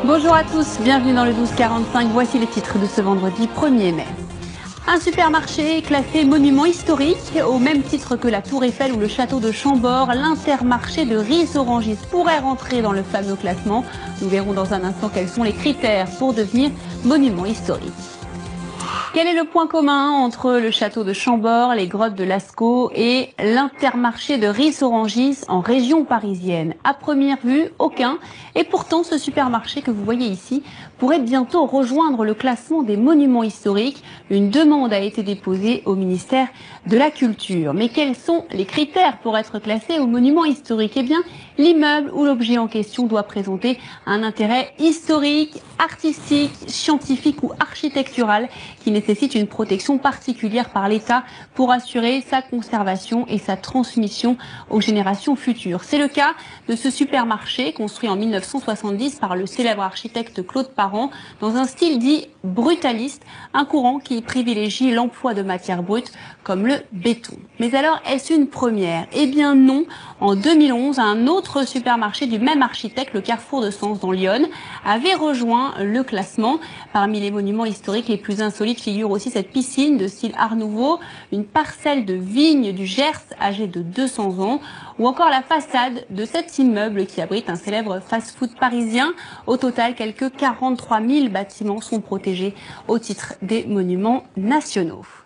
Bonjour à tous, bienvenue dans le 1245, voici les titres de ce vendredi 1er mai. Un supermarché classé monument historique, au même titre que la Tour Eiffel ou le château de Chambord, l'Intermarché de Ris-Orangis pourrait rentrer dans le fameux classement. Nous verrons dans un instant quels sont les critères pour devenir monument historique. Quel est le point commun entre le château de Chambord, les grottes de Lascaux et l'Intermarché de Ris-Orangis en région parisienne? À première vue, aucun. Et pourtant, ce supermarché que vous voyez ici pourrait bientôt rejoindre le classement des monuments historiques. Une demande a été déposée au ministère de la Culture. Mais quels sont les critères pour être classé au monument historique? Eh bien, l'immeuble ou l'objet en question doit présenter un intérêt historique, artistique, scientifique ou architectural qui nécessite une protection particulière par l'État pour assurer sa conservation et sa transmission aux générations futures. C'est le cas de ce supermarché construit en 1970 par le célèbre architecte Claude Parent dans un style dit brutaliste, un courant qui privilégie l'emploi de matières brutes comme le béton. Mais alors, est-ce une première? Eh bien non. En 2011, un autre supermarché du même architecte, le Carrefour de Sens dans l'Yonne, avait rejoint le classement. Parmi les monuments historiques les plus insolites figure aussi cette piscine de style Art Nouveau, une parcelle de vigne du Gers âgée de 200 ans, ou encore la façade de cet immeuble qui abrite un célèbre fast-food parisien. Au total, quelques 43 000 bâtiments sont protégés au titre des monuments nationaux.